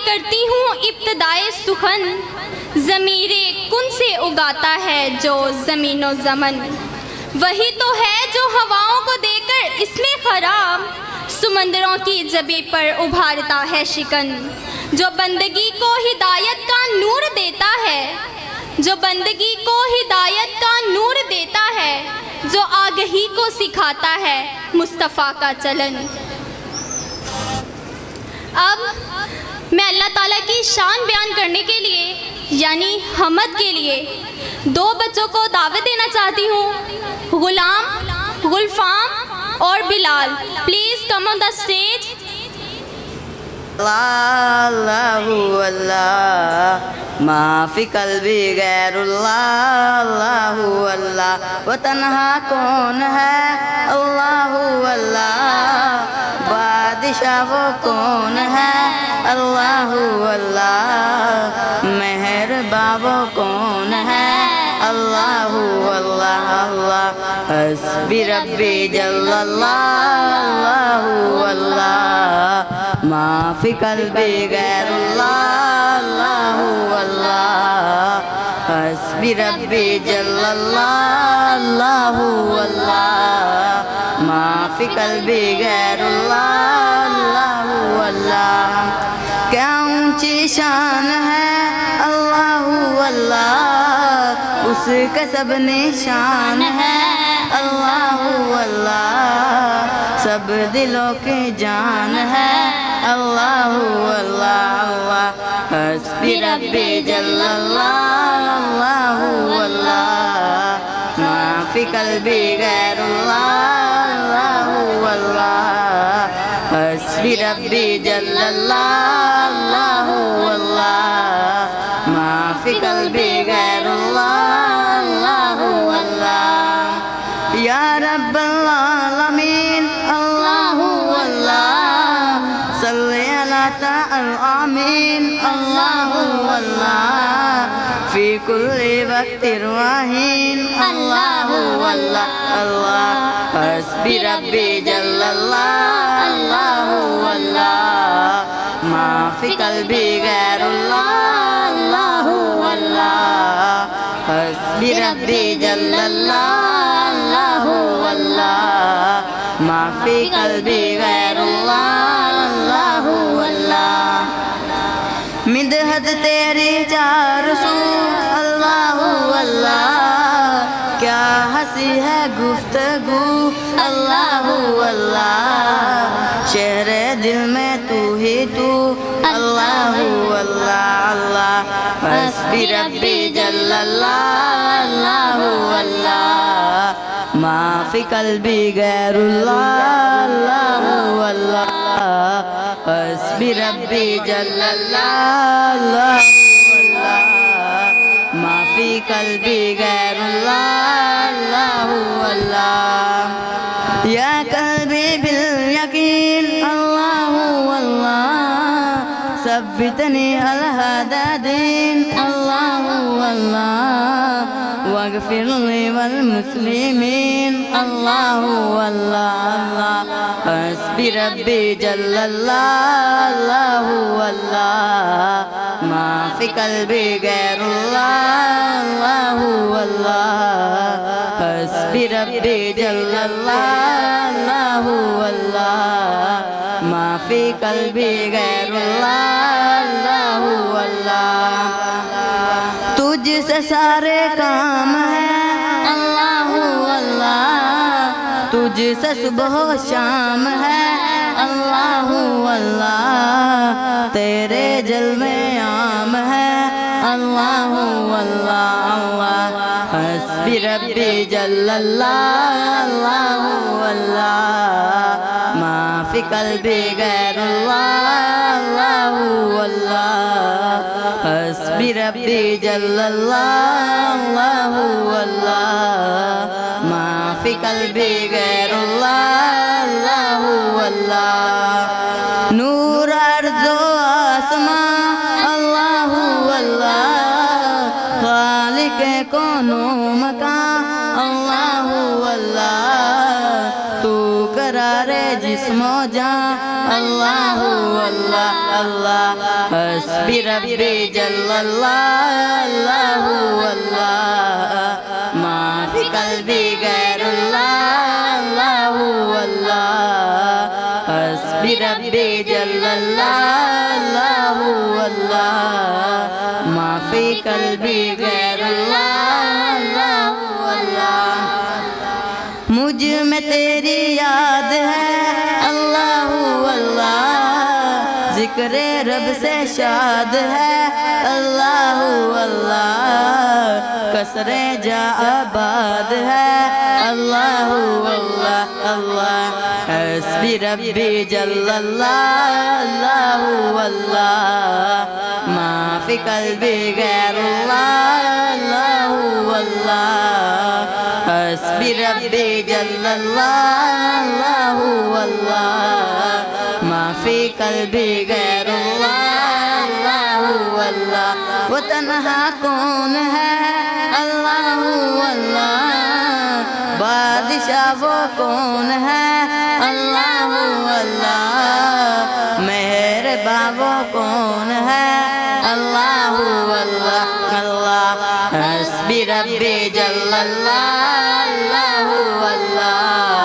करती हूँ इब्तिदाए सुखन, ज़मीरे कुन से उगाता है जो ज़मीनो ज़मन। वही तो है जो हवाओं को देकर इसमें खराब, समंदरों की जबी पर उभारता है शिकन। जो बंदगी को हिदायत का नूर देता है, जो बंदगी को हिदायत का नूर देता है, जो आगही को सिखाता है मुस्तफ़ा का चलन। अब मैं अल्लाह ताला की शान बयान करने के लिए यानी हमद के लिए दो बच्चों को दावत देना चाहती हूँ, गुलाम, गुलफाम और Bilal. Please come on the stage. अल्लाहु अल्लाह माफ़ी कल्बी गैरुल्लाह, अल्लाहु अल्लाह वो तन्हा कौन है, अल्लाहु अल्लाह बादशाह वो कौन है, अल्लाहु अल्लाह मेहरबान वो कौन है, अल्लाहु अल्लाह अल्लाह हस्बी रब्बी जल्लल्लाह, अल्लाहु अल्लाह माफ़ी कल्बी गैरुल्लाह, अल्लाहु अल्लाह हस्बी रब्बी जल्लल्लाह, अल्लाहु अल्लाह माफ़ी कल्बी गैरुल्लाह, अल्लाहु अल्लाह। क्या ऊंची शान है अल्लाहु अल्लाह, उसका सब निशान है, अल्लाहु अल्लाह सब दिलों की जान है, अल्लाहु अल्लाह अल्लाह हस्बी रब्बी जल्लल्लाह, अल्लाहु अल्लाह माफ़ी कल्बी गैरुल्लाह, अल्लाहु अल्लाह हस्बी रब्बी जल्लल्लाह, अल्लाहु अल्लाह माफ़ी कल्बी गैरुल्लाह, अल्लाहु अल्लाह या रब्बल आलमीन, अल्लाहु अल्लाह सल्ली अला ताल आमीन, अल्लाहु अल्लाह फ़ी कुल्ली वक़्तिन वाहीन, अल्लाहु अल्लाह अल्लाह हस्बी रब्बी जल्लल्लाह, अल्लाहु अल्लाह माफ़ी कल्बी गैरुल्लाह, अल्लाहु अल्लाह हस्बी रब्बी जल्लल्लाह, अल्लाहु अल्लाह माफ़ी कल्बी गैरुल्लाह, अल्लाहु अल्लाह मिदहत तेरी चार सू, अल्लाहु अल्लाह क्या हंसी है गुफ्तगू, अल्लाहु अल्लाह शहरे दिल में तू ही तू, अल्लाहु अल्लाह अल्लाह हस्बी रब्बी जल्लल्लाह, अल्लाहु अल्लाह माफ़ी कल्बी गैरुल्लाह, अल्लाहु अल्लाह हस्बी रब्बी जल्लल्लाह, अल्लाहु अल्लाह माफ़ी कल्बी गैरुल्लाह, अल्लाहु अल्लाह या कल्बी बिल यकीन, अल्लाहु अल्लाह सब्बितनी अला हदा दीन, अल्लाहु अल्लाह वग़फ़िर ली वल मुस्लिमीन, अल्लाहु अल्लाह अल्लाह हस्बी रब्बी जल्लल्लाह, अल्लाहु अल्लाह माफ़ी कल्बी गैरुल्लाह, अल्लाहु अल्लाह हस्बी रब्बी जल्लल्लाह, अल्लाहु अल्लाह माफ़ी कल्बी गैरुल्लाह, अल्लाहु अल्लाह तुझसे सारे काम है, अल्लाहु अल्लाह तुझसे सुबह शाम है, अल्लाहु अल्लाह तेरे जलवे आम है, अल्लाहु अल्लाह अल्लाह हस्बी रब्बी जल्लल्लाह, अल्लाहु अल्लाह माफ़ी कल्बी गैरुल्लाह, अल्लाहु अल्लाह हस्बी रब्बी जल्लल्लाह, अल्लाहु अल्लाह माफ़ी कल्बी गैरुल्लाह, अल्लाहु अल्लाह नूर अर्ज़ो आसमां, अल्लाहु अल्लाह खालिक कौनो मकान, अल्लाहु अल्लाह तू करारे जिस्मो जान, अल्लाहु अल्लाह अल्लाह हस्बी रब्बी जल्लल्लाह अल्लाहु अल्लाह मा फी कल्बी गैरुल्लाह अल्लाहु अल्लाह हस्बी रब्बी जल्लल्लाह अल्लाहु अल्लाह मा फी कल्बी गैरुल्लाह अल्लाहु अल्लाह मुझ में तेरी याद है अल्लाहु अल्लाह जिक्र रब से शाद है अल्लाहु अल्लाह कसरे जा आबाद है अल्लाहु अल्लाह अल्लाह हस्बी रब्बी जल्लल्लाह अल्लाहु अल्लाह मा फी कल्बी गैरुल्लाह अल्लाहु अल्लाह हस्बी रब्बी जल्लल्लाह अल्लाहु अल्लाह मा फी कल्बी गैरुल्लाह अल्लाहु अल्लाह वो तन्हा कौन है अल्लाहु अल्लाह बादशाह वो कौन है अल्लाहु अल्लाह मेहरबां वो कौन है अल्लाहु अल्लाह अल्लाह हस्बी रब्बी जल्लल्लाह अल्लाहु अल्लाह